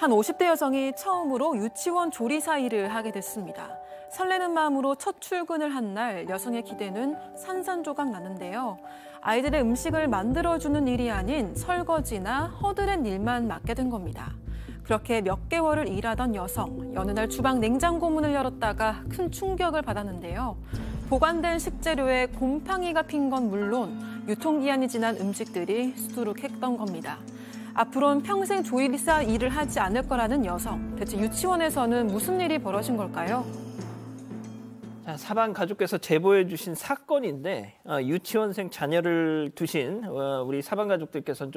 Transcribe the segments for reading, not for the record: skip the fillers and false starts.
한 50대 여성이 처음으로 유치원 조리사 일을 하게 됐습니다. 설레는 마음으로 첫 출근을 한 날 여성의 기대는 산산조각 났는데요. 아이들의 음식을 만들어주는 일이 아닌 설거지나 허드렛 일만 맡게 된 겁니다. 그렇게 몇 개월을 일하던 여성, 여느 날 주방 냉장고 문을 열었다가 큰 충격을 받았는데요. 보관된 식재료에 곰팡이가 핀 건 물론 유통기한이 지난 음식들이 수두룩했던 겁니다. 앞으로는 평생 조리사 일을 하지 않을 거라는 여성. 대체 유치원에서는 무슨 일이 벌어진 걸까요? 자, 사방 가족께서 제보해 주신 사건인데 유치원생 자녀를 두신 우리 사방 가족들께서는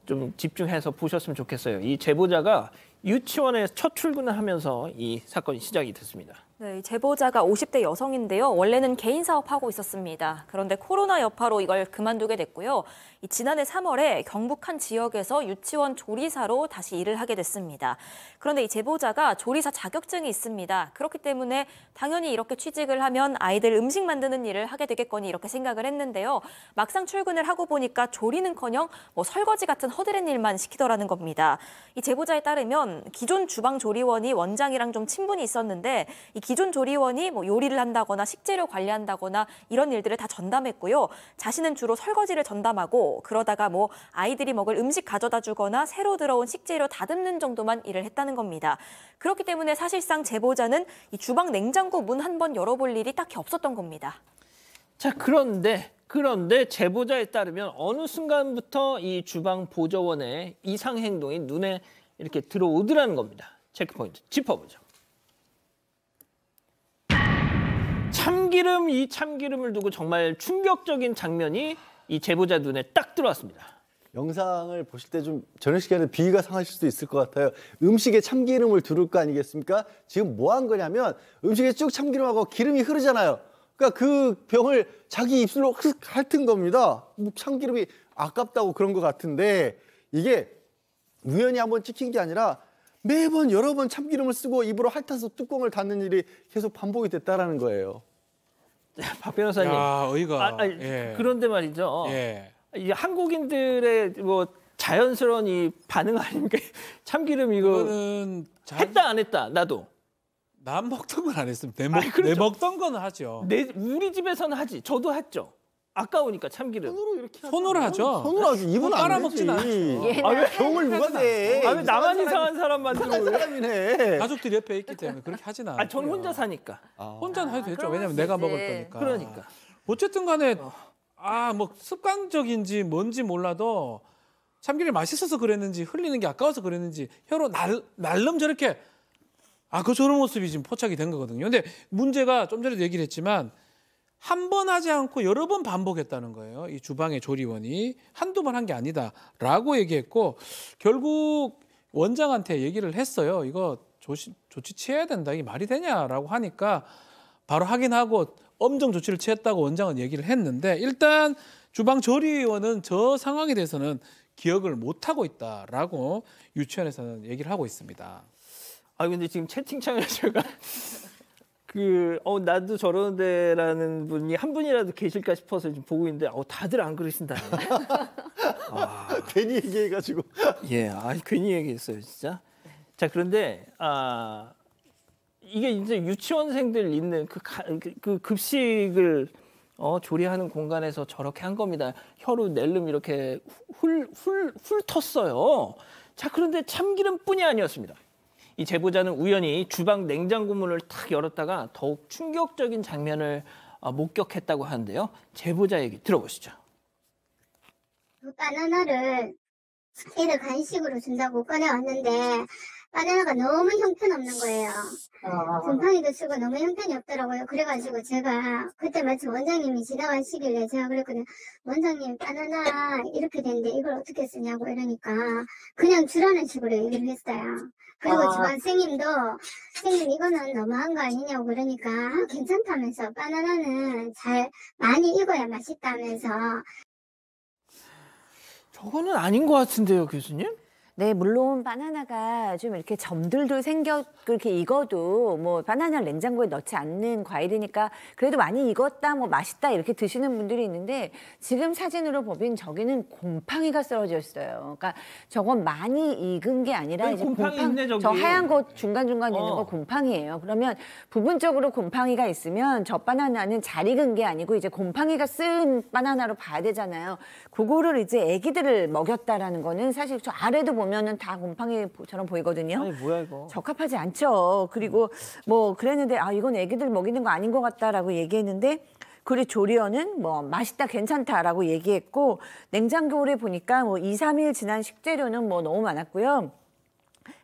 좀 집중해서 보셨으면 좋겠어요. 이 제보자가 유치원에 첫 출근을 하면서 이 사건이 시작이 됐습니다. 네, 제보자가 50대 여성인데요. 원래는 개인 사업하고 있었습니다. 그런데 코로나 여파로 이걸 그만두게 됐고요. 지난해 3월에 경북 한 지역에서 유치원 조리사로 다시 일을 하게 됐습니다. 그런데 이 제보자가 조리사 자격증이 있습니다. 그렇기 때문에 당연히 이렇게 취직을 하면 아이들 음식 만드는 일을 하게 되겠거니 이렇게 생각을 했는데요. 막상 출근을 하고 보니까 조리는커녕 설거지 같은 허드렛 일만 시키더라는 겁니다. 이 제보자에 따르면 기존 주방 조리원이 원장이랑 좀 친분이 있었는데 이 기존 조리원이 요리를 한다거나 식재료 관리한다거나 이런 일들을 다 전담했고요. 자신은 주로 설거지를 전담하고 그러다가 아이들이 먹을 음식 가져다 주거나 새로 들어온 식재료 다듬는 정도만 일을 했다는 겁니다. 그렇기 때문에 사실상 제보자는 이 주방 냉장고 문 한 번 열어볼 일이 딱히 없었던 겁니다. 자, 그런데 제보자에 따르면 어느 순간부터 이 주방 보조원의 이상 행동이 눈에 이렇게 들어오더라는 겁니다. 체크포인트 짚어보죠. 이 참기름을 두고 정말 충격적인 장면이 이 제보자 눈에 딱 들어왔습니다. 영상을 보실 때 좀 저녁 시간에 비위가 상하실 수도 있을 것 같아요. 음식에 참기름을 두를 거 아니겠습니까? 지금 뭐 한 거냐면 음식에 쭉 참기름하고 기름이 흐르잖아요. 그러니까 그 병을 자기 입술로 핥은 겁니다. 참기름이 아깝다고 그런 것 같은데 이게 우연히 한번 찍힌 게 아니라 매번 여러 번 참기름을 쓰고 입으로 핥아서 뚜껑을 닫는 일이 계속 반복이 됐다라는 거예요. 박 변호사님. 야, 의가. 예. 그런데 말이죠. 예. 이 한국인들의 자연스러운 이 반응 아닙니까? 참기름 이거는 했다 안 했다 나도. 남 먹던 건 안 했습니다. 그렇죠. 내 먹던 건 하죠. 우리 집에서는 하지. 저도 했죠. 아까우니까 참기름. 손으로 하죠. 손으로 하죠. 입은 안 먹진 않죠. 왜 병을 누가 대? 왜 나만 이상한 사람 만들고 사람이네. 가족들이 옆에 있기 때문에 그렇게 하진 않아요. 전 혼자 사니까. 혼자는 해도 되죠. 왜냐면 내가 먹을 거니까. 그러니까. 어쨌든 간에 습관적인지 뭔지 몰라도 참기름이 맛있어서 그랬는지 흘리는 게 아까워서 그랬는지 혀로 날름 저렇게 저런 모습이 지금 포착이 된 거거든요. 근데 문제가 좀 전에도 얘기를 했지만 한 번 하지 않고 여러 번 반복했다는 거예요. 이 주방의 조리원이 한두 번 한 게 아니다라고 얘기했고 결국 원장한테 얘기를 했어요. 이거 조치 취해야 된다. 이게 말이 되냐라고 하니까 바로 확인하고 엄정 조치를 취했다고 원장은 얘기를 했는데 일단 주방 조리원은 저 상황에 대해서는 기억을 못하고 있다라고 유치원에서는 얘기를 하고 있습니다. 근데 지금 채팅창에 제가 나도 저러는데라는 분이 한 분이라도 계실까 싶어서 지금 보고 있는데 다들 안 그러신다. 괜히 얘기해가지고. 예, 괜히 얘기했어요, 진짜. 자, 그런데 이게 이제 유치원생들 있는 그 급식을 조리하는 공간에서 저렇게 한 겁니다. 혀로 낼름 이렇게 훑었어요. 자, 그런데 참기름뿐이 아니었습니다. 이 제보자는 우연히 주방 냉장고 문을 탁 열었다가 더욱 충격적인 장면을 목격했다고 하는데요. 제보자 얘기 들어보시죠. 바나나를 애들 간식으로 준다고 꺼내왔는데 바나나가 너무 형편없는 거예요. 곰팡이도 쓰고 너무 형편이 없더라고요. 그래가지고 제가 그때 마침 원장님이 지나가시길래 제가 그랬거든요. 원장님 바나나 이렇게 됐는데 이걸 어떻게 쓰냐고 이러니까 그냥 주라는 식으로 얘기를 했어요. 그리고 주방 선생님 이거는 너무한 거 아니냐고 그러니까 괜찮다면서 바나나는 잘 많이 익어야 맛있다면서. 저거는 아닌 것 같은데요, 교수님? 네, 물론 바나나가 좀 이렇게 점들도 생겨 그렇게 익어도 뭐 바나나를 냉장고에 넣지 않는 과일이니까 그래도 많이 익었다, 뭐 맛있다 이렇게 드시는 분들이 있는데 지금 사진으로 보면 저기는 곰팡이가 썰어져 있어요. 그러니까 저건 많이 익은 게 아니라 이제 곰팡이 있네, 저기. 저 하얀 거 중간중간 있는 거 곰팡이예요. 그러면 부분적으로 곰팡이가 있으면 저 바나나는 잘 익은 게 아니고 이제 곰팡이가 쓴 바나나로 봐야 되잖아요. 그거를 이제 애기들을 먹였다라는 거는 사실 저 아래도 보면은 다 곰팡이처럼 보이거든요. 아니 뭐야 이거. 적합하지 않죠. 그리고 뭐 그랬는데 아 이건 애기들 먹이는 거 아닌 것 같다라고 얘기했는데 그리고 조리원은 뭐 맛있다 괜찮다라고 얘기했고 냉장고에 보니까 뭐 2, 3일 지난 식재료는 뭐 너무 많았고요.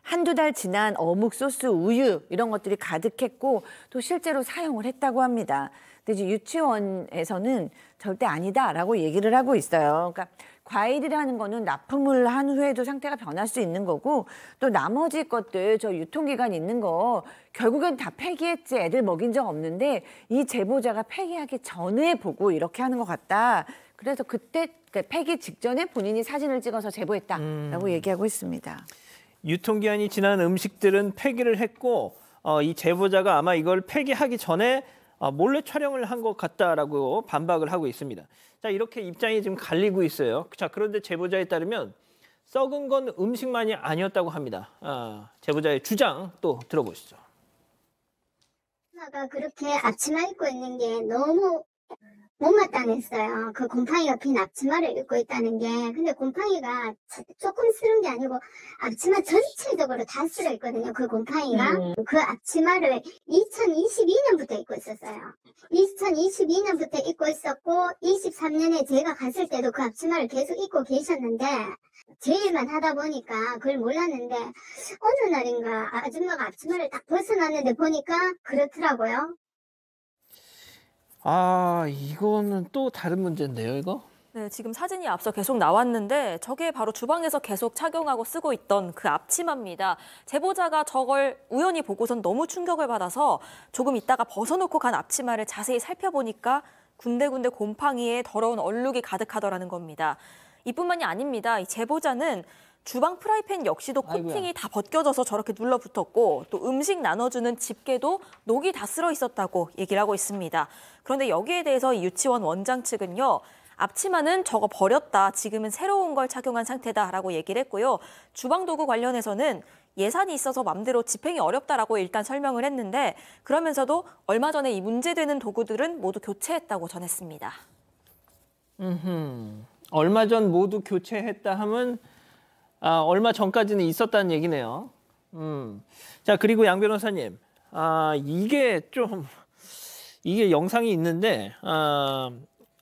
한두 달 지난 어묵, 소스, 우유 이런 것들이 가득했고 또 실제로 사용을 했다고 합니다. 근데 이제 유치원에서는 절대 아니다라고 얘기를 하고 있어요. 그러니까 과일이라는 거는 납품을 한 후에도 상태가 변할 수 있는 거고 또 나머지 것들 저 유통기간 있는 거 결국엔 다 폐기했지 애들 먹인 적 없는데 이 제보자가 폐기하기 전에 보고 이렇게 하는 것 같다. 그래서 그때 폐기 직전에 본인이 사진을 찍어서 제보했다라고 얘기하고 있습니다. 유통기한이 지난 음식들은 폐기를 했고 이 제보자가 아마 이걸 폐기하기 전에 몰래 촬영을 한 것 같다라고 반박을 하고 있습니다. 자, 이렇게 입장이 지금 갈리고 있어요. 자, 그런데 제보자에 따르면 썩은 건 음식만이 아니었다고 합니다. 제보자의 주장 또 들어보시죠. 엄마가 그렇게 앞치마 입고 있는 게 너무 못마땅했어요. 그 곰팡이가 빈 앞치마를 입고 있다는 게. 근데 곰팡이가 조금 쓰는 게 아니고 앞치마 전체적으로 다 쓸어 있거든요. 그 곰팡이가. 그 앞치마를 2022년부터 입고 있었어요. 2022년부터 입고 있었고 23년에 제가 갔을 때도 그 앞치마를 계속 입고 계셨는데 제 일만 하다 보니까 그걸 몰랐는데 어느 날인가 아줌마가 앞치마를 딱 벗어났는데 보니까 그렇더라고요. 이거는 또 다른 문제인데요, 이거? 네, 지금 사진이 앞서 계속 나왔는데 저게 바로 주방에서 계속 착용하고 쓰고 있던 그 앞치마입니다. 제보자가 저걸 우연히 보고선 너무 충격을 받아서 조금 있다가 벗어놓고 간 앞치마를 자세히 살펴보니까 군데군데 곰팡이에 더러운 얼룩이 가득하더라는 겁니다. 이뿐만이 아닙니다. 이 제보자는 주방 프라이팬 역시도 코팅이 다 벗겨져서 저렇게 눌러붙었고 또 음식 나눠주는 집게도 녹이 다 쓸어 있었다고 얘기를 하고 있습니다. 그런데 여기에 대해서 이 유치원 원장 측은요. 앞치마는 저거 버렸다. 지금은 새로운 걸 착용한 상태다라고 얘기를 했고요. 주방도구 관련해서는 예산이 있어서 맘대로 집행이 어렵다라고 일단 설명을 했는데 그러면서도 얼마 전에 이 문제되는 도구들은 모두 교체했다고 전했습니다. 얼마 전 모두 교체했다 하면 얼마 전까지는 있었다는 얘기네요. 자, 그리고 양 변호사님, 이게 영상이 있는데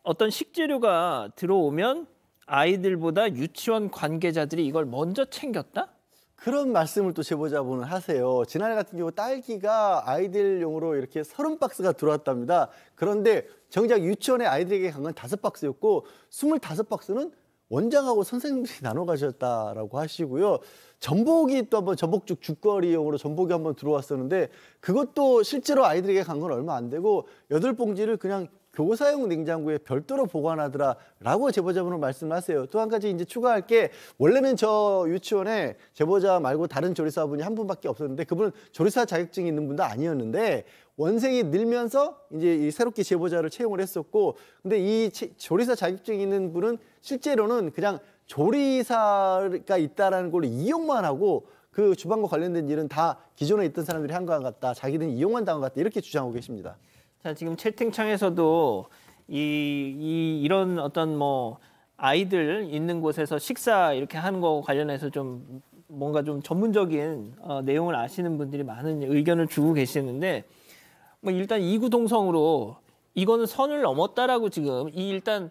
어떤 식재료가 들어오면 아이들보다 유치원 관계자들이 이걸 먼저 챙겼다? 그런 말씀을 또 제보자분은 하세요. 지난해 같은 경우 딸기가 아이들용으로 이렇게 30박스가 들어왔답니다. 그런데 정작 유치원에 아이들에게 간 건 5박스였고 25박스는 원장하고 선생님들이 나눠 가셨다라고 하시고요. 전복이 또 한번 전복죽 죽거리용으로 전복이 한번 들어왔었는데 그것도 실제로 아이들에게 간 건 얼마 안 되고 8봉지를 그냥 교사용 냉장고에 별도로 보관하더라라고 제보자분은 말씀하세요. 또 한 가지 이제 추가할 게 원래는 저 유치원에 제보자 말고 다른 조리사분이 한 분밖에 없었는데 그분은 조리사 자격증이 있는 분도 아니었는데 원생이 늘면서 이제 이 새롭게 제보자를 채용을 했었고 근데 이 조리사 자격증이 있는 분은 실제로는 그냥 조리사가 있다라는 걸로 이용만 하고 그 주방과 관련된 일은 다 기존에 있던 사람들이 한 것 같다. 자기들은 이용만 당한 것 같다. 이렇게 주장하고 계십니다. 자, 지금 채팅창에서도 이런 어떤 뭐 아이들 있는 곳에서 식사 이렇게 하는 거 관련해서 좀 뭔가 좀 전문적인 내용을 아시는 분들이 많은 의견을 주고 계시는데 뭐 일단 이구동성으로 이거는 선을 넘었다라고 지금 일단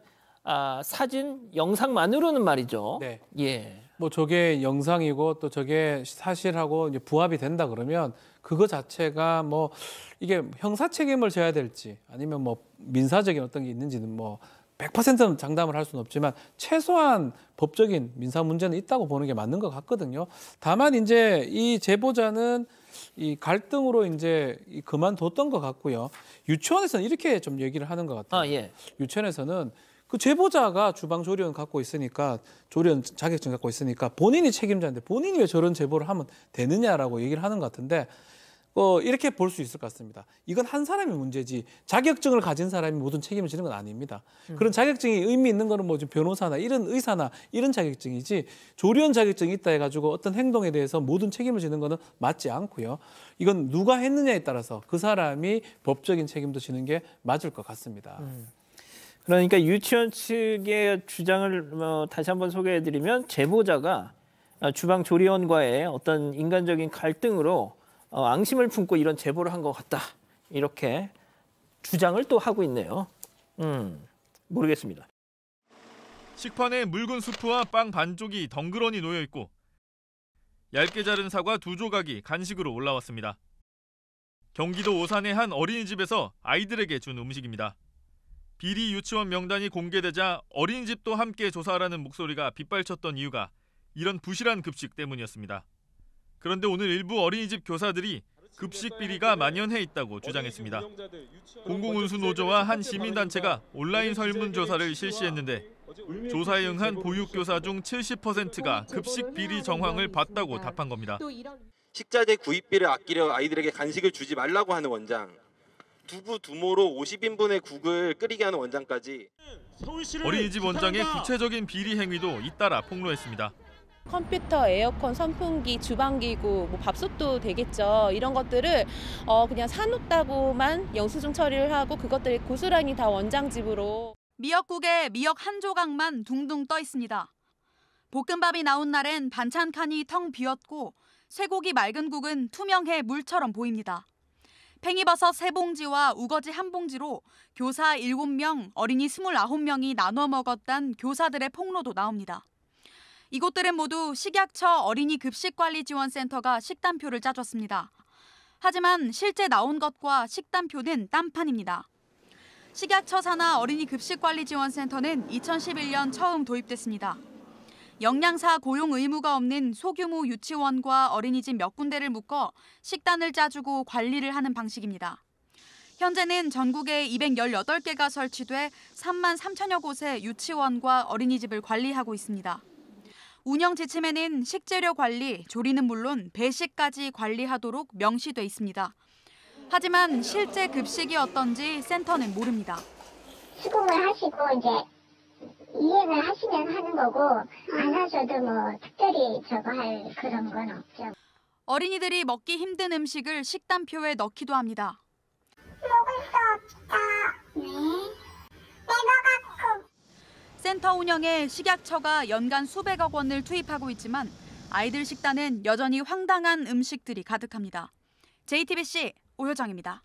사진 영상만으로는 말이죠. 네. 예. 뭐 저게 영상이고 또 저게 사실하고 이제 부합이 된다 그러면 그거 자체가 뭐 이게 형사 책임을 져야 될지 아니면 뭐 민사적인 어떤 게 있는지는 뭐 100%는 장담을 할 수는 없지만 최소한 법적인 민사 문제는 있다고 보는 게 맞는 것 같거든요. 다만 이제 이 제보자는 이 갈등으로 이제 그만뒀던 것 같고요. 유치원에서는 이렇게 좀 얘기를 하는 것 같아요. 예. 유치원에서는 그 제보자가 주방 조리원 갖고 있으니까 조리원 자격증 갖고 있으니까 본인이 책임자인데 본인이 왜 저런 제보를 하면 되느냐라고 얘기를 하는 것 같은데 이렇게 볼 수 있을 것 같습니다. 이건 한 사람의 문제지 자격증을 가진 사람이 모든 책임을 지는 건 아닙니다. 그런 자격증이 의미 있는 거는 뭐 변호사나 이런 의사나 이런 자격증이지 조리원 자격증이 있다 해가지고 어떤 행동에 대해서 모든 책임을 지는 거는 맞지 않고요. 이건 누가 했느냐에 따라서 그 사람이 법적인 책임도 지는 게 맞을 것 같습니다. 그러니까 유치원 측의 주장을 다시 한번 소개해드리면 제보자가 주방 조리원과의 어떤 인간적인 갈등으로 앙심을 품고 이런 제보를 한 것 같다. 이렇게 주장을 또 하고 있네요. 모르겠습니다. 식판에 묽은 수프와 빵 반쪽이 덩그러니 놓여 있고 얇게 자른 사과 2조각이 간식으로 올라왔습니다. 경기도 오산의 한 어린이집에서 아이들에게 준 음식입니다. 비리 유치원 명단이 공개되자 어린이집도 함께 조사하라는 목소리가 빗발쳤던 이유가 이런 부실한 급식 때문이었습니다. 그런데 오늘 일부 어린이집 교사들이 급식 비리가 만연해 있다고 주장했습니다. 공공운수노조와 한 시민단체가 온라인 설문조사를 실시했는데 조사에 응한 보육교사 중 70%가 급식 비리 정황을 봤다고 답한 겁니다. 식자재 구입비를 아끼려 아이들에게 간식을 주지 말라고 하는 원장, 두부 두모로 50인분의 국을 끓이게 하는 원장까지 어린이집 원장의 구체적인 비리 행위도 잇따라 폭로했습니다. 컴퓨터, 에어컨, 선풍기, 주방기구, 뭐 밥솥도 되겠죠. 이런 것들을 그냥 사놓다고만 영수증 처리를 하고 그것들이 고스란히 다 원장 집으로. 미역국에 미역 한 조각만 둥둥 떠 있습니다. 볶음밥이 나온 날엔 반찬 칸이 텅 비었고 쇠고기 맑은 국은 투명해 물처럼 보입니다. 팽이버섯 3봉지와 우거지 1봉지로 교사 7명, 어린이 29명이 나눠 먹었단 교사들의 폭로도 나옵니다. 이곳들은 모두 식약처 어린이 급식관리지원센터가 식단표를 짜줬습니다. 하지만 실제 나온 것과 식단표는 딴판입니다. 식약처 산하 어린이 급식관리지원센터는 2011년 처음 도입됐습니다. 영양사 고용 의무가 없는 소규모 유치원과 어린이집 몇 군데를 묶어 식단을 짜주고 관리를 하는 방식입니다. 현재는 전국에 218개가 설치돼 3만 3천여 곳의 유치원과 어린이집을 관리하고 있습니다. 운영 지침에는 식재료 관리, 조리는 물론 배식까지 관리하도록 명시돼 있습니다. 하지만 실제 급식이 어떤지 센터는 모릅니다. 수긍을 하시고 이제 이행을 하시면 하는 거고 안 하셔도 뭐 특별히 저거 할 그런 건 없죠. 어린이들이 먹기 힘든 음식을 식단표에 넣기도 합니다. 먹을 수 없다. 네. 빼먹었고. 센터 운영에 식약처가 연간 수백억 원을 투입하고 있지만 아이들 식단은 여전히 황당한 음식들이 가득합니다. JTBC 오효정입니다.